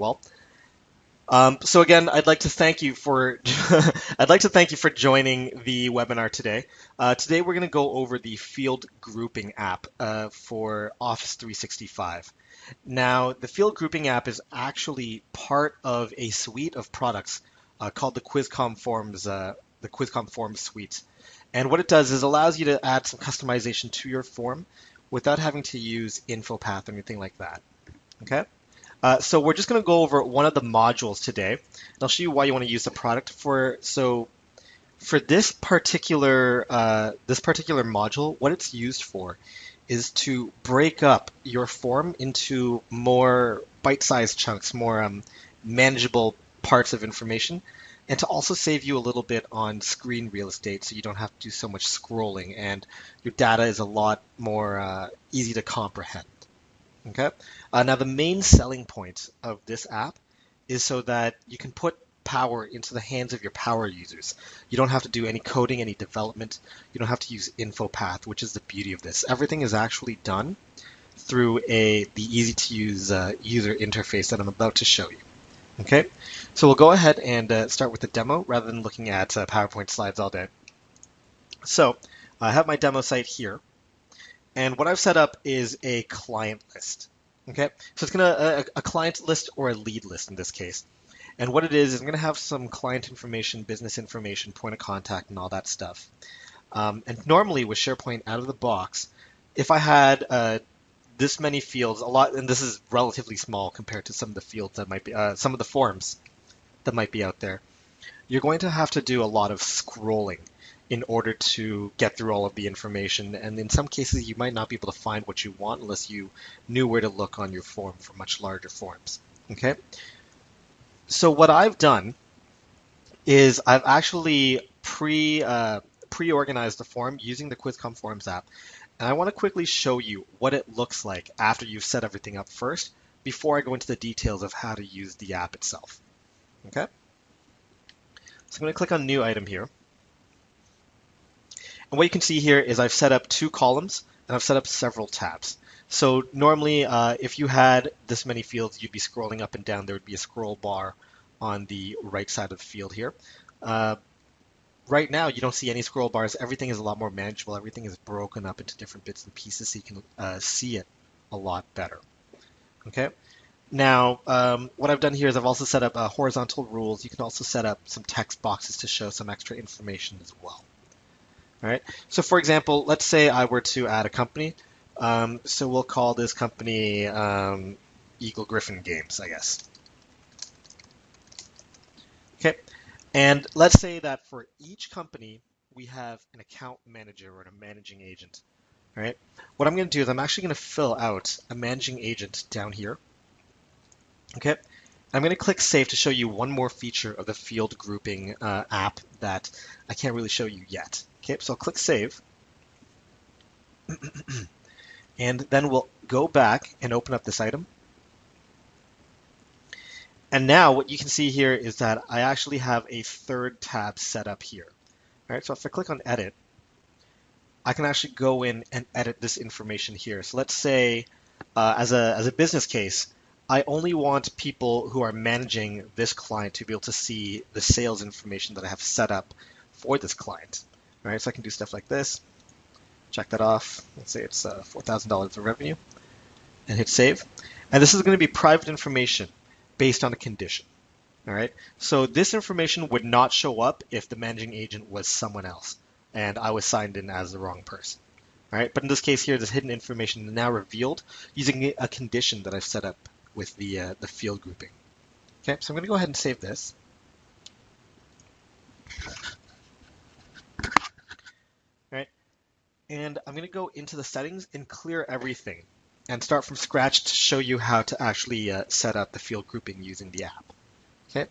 well. So again, I'd like to thank you for I'd like to thank you for joining the webinar today. Today we're going to go over the field grouping app for Office 365. Now, the field grouping app is actually part of a suite of products called the QuizCom Forms suite. And what it does is allows you to add some customization to your form without having to use InfoPath or anything like that. Okay? So we're just going to go over one of the modules today. And I'll show you why you want to use the product for. So for this particular module, what it's used for is to break up your form into more bite-sized chunks, more manageable parts of information, and to also save you a little bit on screen real estate, so you don't have to do so much scrolling, and your data is a lot more easy to comprehend. Okay. Now the main selling point of this app is so that you can put power into the hands of your power users. You don't have to do any coding, any development. You don't have to use InfoPath, which is the beauty of this. Everything is actually done through the easy-to-use user interface that I'm about to show you. Okay. So we'll go ahead and start with the demo rather than looking at PowerPoint slides all day. So I have my demo site here. And what I've set up is a client list. Okay, so it's gonna a client list or a lead list in this case. And what it is I'm gonna have some client information, business information, point of contact, and all that stuff. And normally with SharePoint out of the box, if I had this many fields, and this is relatively small compared to some of the fields that might be, some of the forms that might be out there, you're going to have to do a lot of scrolling in order to get through all of the information. And in some cases, you might not be able to find what you want unless you knew where to look on your form for much larger forms. Okay. So what I've done is I've actually pre-organized the form using the QuizCom Forms app. And I want to quickly show you what it looks like after you've set everything up first, before I go into the details of how to use the app itself. Okay. So I'm going to click on New Item here. And what you can see here is I've set up 2 columns and I've set up several tabs. So normally, if you had this many fields, you'd be scrolling up and down. There would be a scroll bar on the right side of the field here. Right now, you don't see any scroll bars. Everything is a lot more manageable. Everything is broken up into different bits and pieces so you can see it a lot better. Okay. Now, what I've done here is I've also set up horizontal rules. You can also set up some text boxes to show some extra information as well. All right. So for example, let's say I were to add a company. So we'll call this company Eagle Griffin Games, I guess. Okay. And let's say that for each company, we have an account manager or a managing agent. All right. What I'm going to do is I'm actually going to fill out a managing agent down here. Okay. I'm going to click Save to show you one more feature of the field grouping app that I can't really show you yet. Okay, so I'll click Save. And then we'll go back and open up this item. And now what you can see here is that I actually have a third tab set up here. All right, so if I click on Edit, I can actually go in and edit this information here. So let's say, as a business case, I only want people who are managing this client to be able to see the sales information that I have set up for this client. All right, so I can do stuff like this. Check that off. Let's say it's $4,000 of revenue, and hit Save. And this is going to be private information based on a condition. All right, so this information would not show up if the managing agent was someone else and I was signed in as the wrong person. All right, but in this case here, this hidden information is now revealed using a condition that I've set up with the field grouping. Okay, so I'm going to go ahead and save this. All right, and I'm going to go into the settings and clear everything and start from scratch to show you how to actually set up the field grouping using the app. Okay.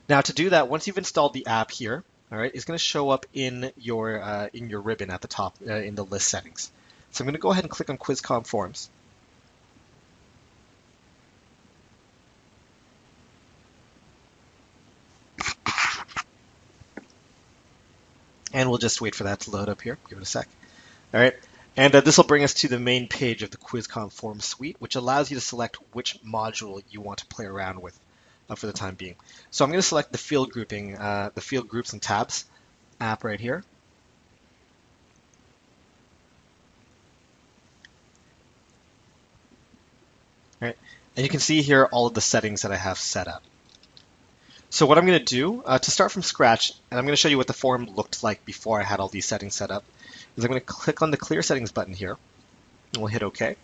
Now to do that, once you've installed the app here, all right, it's going to show up in your ribbon at the top in the list settings. So I'm going to go ahead and click on QuizCom Forms. And we'll just wait for that to load up here. Give it a sec. All right. And this will bring us to the main page of the QuizCon form suite, which allows you to select which module you want to play around with for the time being. So I'm going to select the field grouping, the field groups and tabs app right here. All right. And you can see here all of the settings that I have set up. So what I'm going to do to start from scratch, and I'm going to show you what the form looked like before I had all these settings set up, is I'm going to click on the Clear Settings button here, and we'll hit OK.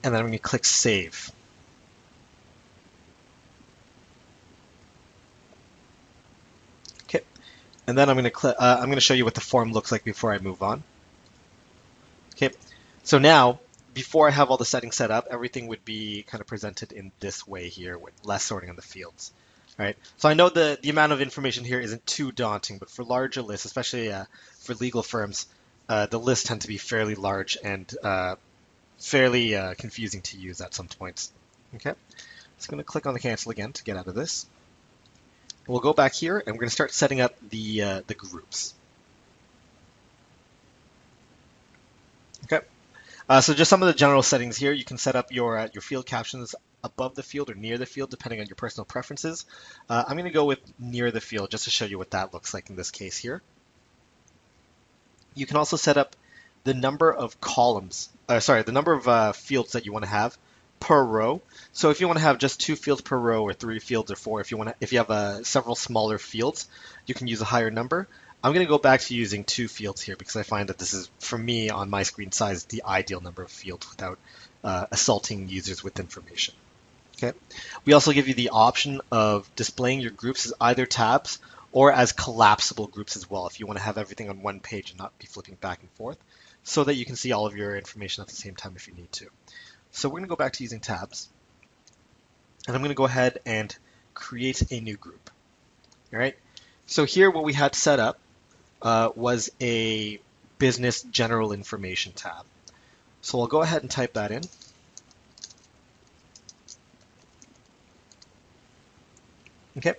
And then I'm going to click Save. Okay, and then I'm going to show you what the form looks like before I move on. Okay, so now, before I have all the settings set up, everything would be kind of presented in this way here with less sorting on the fields. All right, so I know the amount of information here isn't too daunting, but for larger lists, especially for legal firms, the lists tend to be fairly large and fairly confusing to use at some points. Okay, so I'm going to click on the cancel again to get out of this. We'll go back here and we're going to start setting up the groups. Okay. So just some of the general settings here. You can set up your field captions above the field or near the field, depending on your personal preferences. I'm going to go with near the field just to show you what that looks like in this case here. You can also set up the number of columns, the number of fields that you want to have per row. So if you want to have just 2 fields per row or 3 fields or 4, if you have several smaller fields, you can use a higher number. I'm going to go back to using 2 fields here because I find that this is, for me, on my screen size, the ideal number of fields without assaulting users with information. Okay. We also give you the option of displaying your groups as either tabs or as collapsible groups as well, if you want to have everything on one page and not be flipping back and forth, so that you can see all of your information at the same time if you need to. So we're going to go back to using tabs, and I'm going to go ahead and create a new group. All right. So here what we had set up was a business general information tab. So I'll go ahead and type that in. Okay.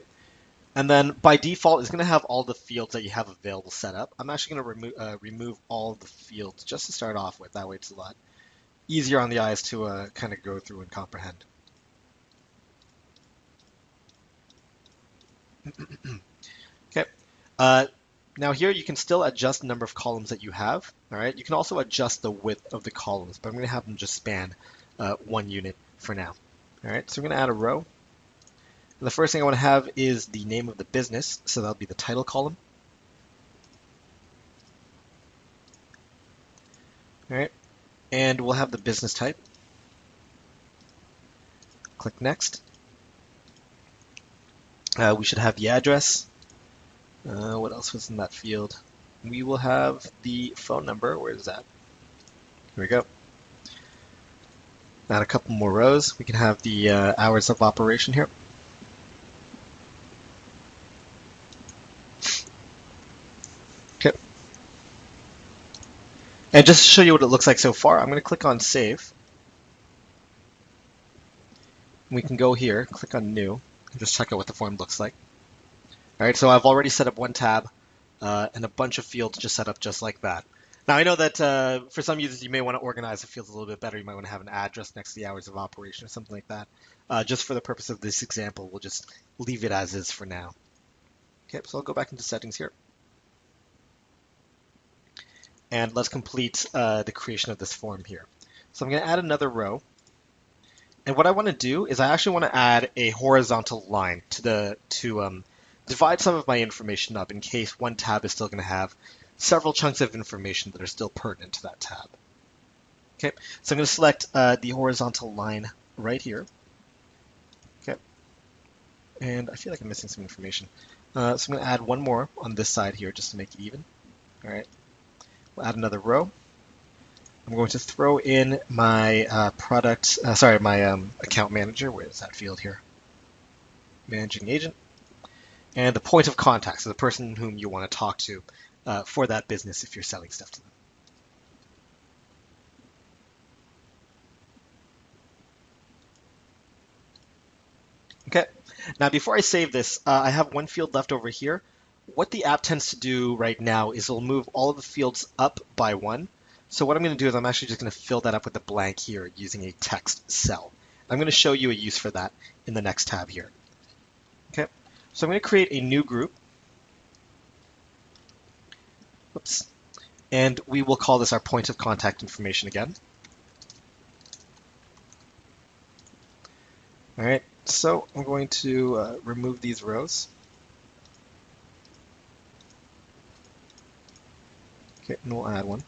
And then by default, it's going to have all the fields that you have available set up. I'm actually going to remove all of the fields just to start off with. That way it's a lot easier on the eyes to kind of go through and comprehend. Okay. Now here you can still adjust the number of columns that you have. All right. You can also adjust the width of the columns, but I'm going to have them just span 1 unit for now. All right. So we're going to add a row. And the first thing I want to have is the name of the business, so that'll be the title column. All right. And we'll have the business type. Click Next. We should have the address. What else was in that field? We will have the phone number. Where is that? Here we go. Add a couple more rows. We can have the hours of operation here. Okay. And just to show you what it looks like so far, I'm going to click on Save. We can go here, click on New, and just check out what the form looks like. All right, so I've already set up one tab and a bunch of fields just set up just like that. Now I know that for some users you may want to organize the fields a little bit better. You might want to have an address next to the hours of operation or something like that. Just for the purpose of this example, we'll just leave it as is for now. Okay, so I'll go back into settings here. And let's complete the creation of this form here. So I'm going to add another row. And what I want to do is I actually want to add a horizontal line to divide some of my information up in case one tab is still going to have several chunks of information that are still pertinent to that tab. Okay, so I'm going to select the horizontal line right here. Okay, and I feel like I'm missing some information. So I'm going to add one more on this side here just to make it even. All right, we'll add another row. I'm going to throw in my account manager. Where is that field here? Managing agent. And the point of contact, so the person whom you want to talk to for that business if you're selling stuff to them. Okay, Now, before I save this, I have one field left over here. What the app tends to do right now is it'll move all of the fields up by one. So what I'm going to do is I'm actually just going to fill that up with a blank here using a text cell. I'm going to show you a use for that in the next tab here. Okay, so I'm going to create a new group. Whoops. And we will call this our point of contact information again. All right, so I'm going to remove these rows. Okay, and we'll add one.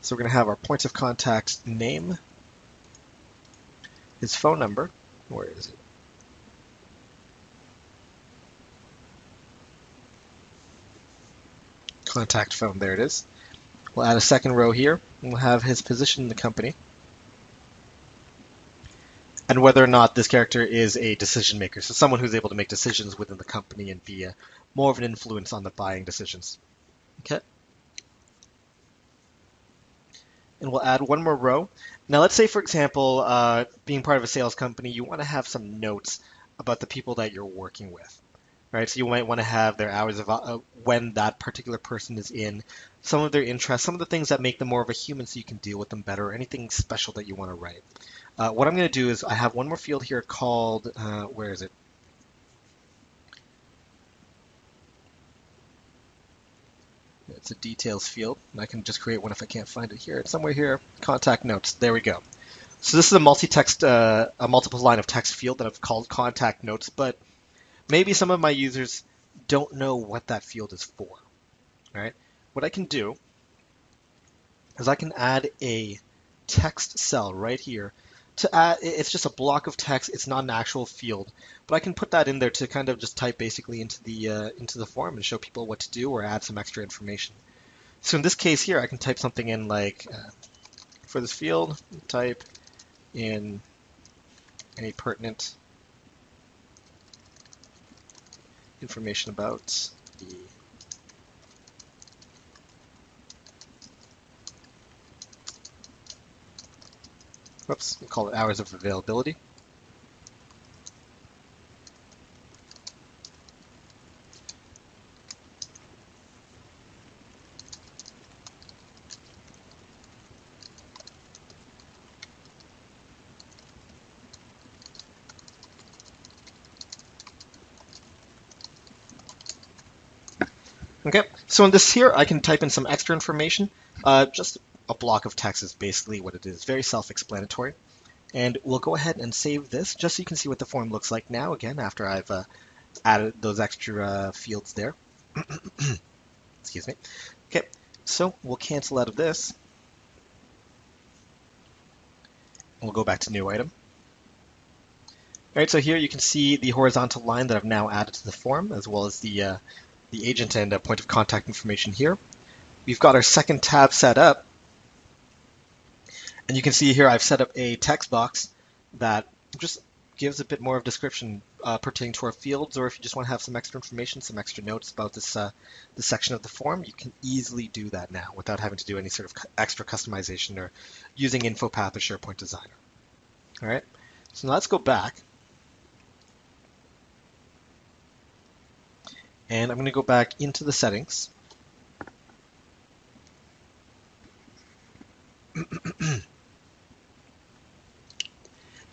So we're going to have our point of contact name, his phone number. Where is it? Contact phone, there it is. We'll add a second row here. We'll have his position in the company, and whether or not this character is a decision maker, so someone who's able to make decisions within the company and be more of an influence on the buying decisions. Okay. And we'll add one more row. Now let's say, for example, being part of a sales company, you want to have some notes about the people that you're working with. Right, so you might want to have their hours of when that particular person is in, some of their interests, some of the things that make them more of a human so you can deal with them better, or anything special that you want to write. What I'm going to do is I have one more field here called, where is it? It's a details field, and I can just create one if I can't find it here. It's somewhere here, contact notes. There we go. So this is a multi-text, a multiple line of text field that I've called contact notes, but maybe some of my users don't know what that field is for. All right. What I can do is I can add a text cell right here to add. It's just a block of text. It's not an actual field, but I can put that in there to kind of just type basically into the form and show people what to do or add some extra information. So in this case here, I can type something in like for this field, type in any pertinent information about the we'll call it hours of availability. Okay, so in this here, I can type in some extra information. Just a block of text is basically what it is. Very self-explanatory. And we'll go ahead and save this just so you can see what the form looks like now, again, after I've added those extra fields there. Excuse me. Okay, so we'll cancel out of this. And we'll go back to new item. All right, so here you can see the horizontal line that I've now added to the form, as well as the agent and point of contact information here. We've got our second tab set up. And you can see here I've set up a text box that just gives a bit more of description pertaining to our fields, or if you just want to have some extra information, some extra notes about this section of the form, you can easily do that now without having to do any sort of extra customization or using InfoPath or SharePoint Designer. All right, so now let's go back. And I'm going to go back into the settings.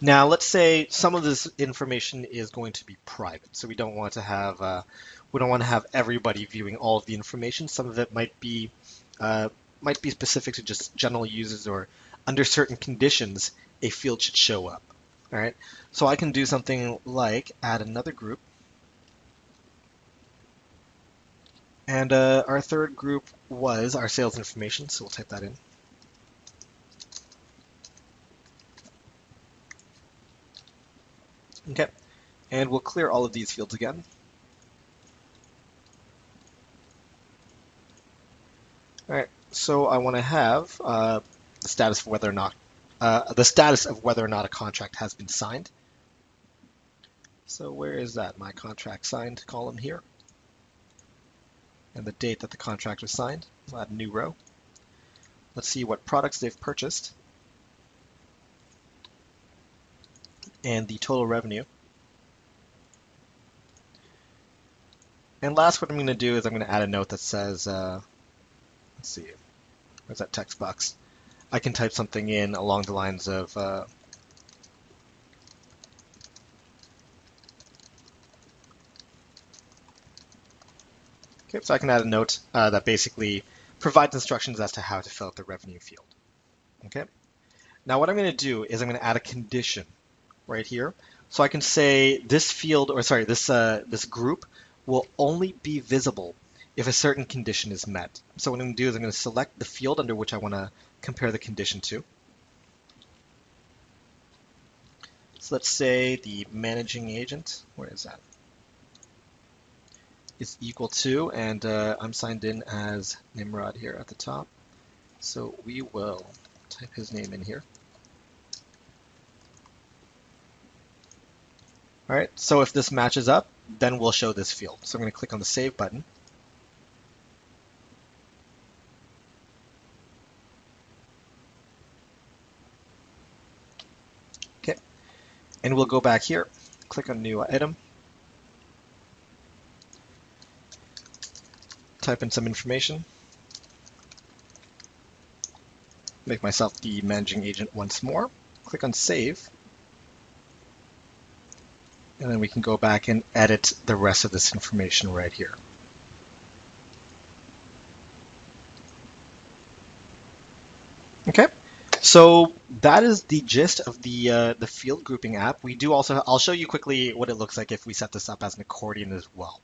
Now, let's say some of this information is going to be private, so we don't want to have everybody viewing all of the information. Some of it might be specific to just general users, or under certain conditions, a field should show up. All right, so I can do something like add another group. And our third group was our sales information, so we'll type that in. Okay, and we'll clear all of these fields again. All right, so I want to have the status of whether or not a contract has been signed. So where is that? My contract signed column here. And the date that the contract was signed. We'll add a new row. Let's see what products they've purchased. And the total revenue. And last, what I'm going to do is I'm going to add a note that says, let's see, where's that text box? I can type something in along the lines of, okay, so I can add a note that basically provides instructions as to how to fill out the revenue field. Okay. Now what I'm going to do is I'm going to add a condition right here. So I can say this field, or sorry, this group will only be visible if a certain condition is met. So what I'm going to do is I'm going to select the field under which I want to compare the condition to. So let's say the managing agent, where is that? Is equal to, and I'm signed in as Nimrod here at the top. So we will type his name in here. All right, so if this matches up, then we'll show this field. So I'm going to click on the Save button. Okay, and we'll go back here, click on New Item, type in some information, make myself the managing agent once more, click on Save, and then we can go back and edit the rest of this information right here. Okay, so that is the gist of the field grouping app. We do also, I'll show you quickly what it looks like if we set this up as an accordion as well.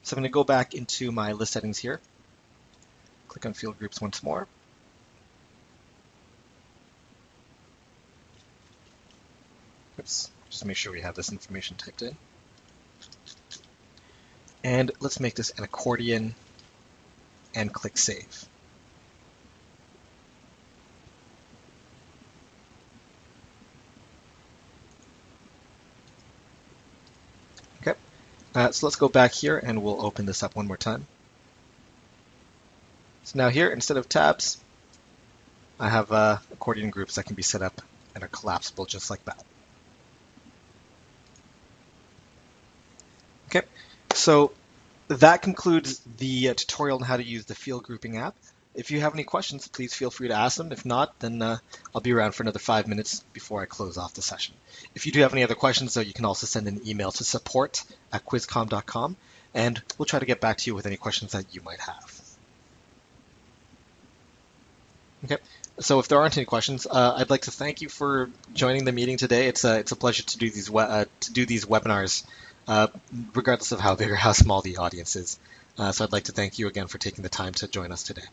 So I'm going to go back into my list settings here, click on field groups once more. Oops, just make sure we have this information typed in. And let's make this an accordion and click Save. Okay, so let's go back here and we'll open this up one more time. So now here, instead of tabs, I have accordion groups that can be set up and are collapsible just like that. Okay, so that concludes the tutorial on how to use the field grouping app. If you have any questions, please feel free to ask them. If not, then I'll be around for another 5 minutes before I close off the session. If you do have any other questions, though, you can also send an email to support@quizcom.com, and we'll try to get back to you with any questions that you might have. Okay, so if there aren't any questions, I'd like to thank you for joining the meeting today. It's a pleasure to do these webinars, regardless of how big or how small the audience is. So I'd like to thank you again for taking the time to join us today.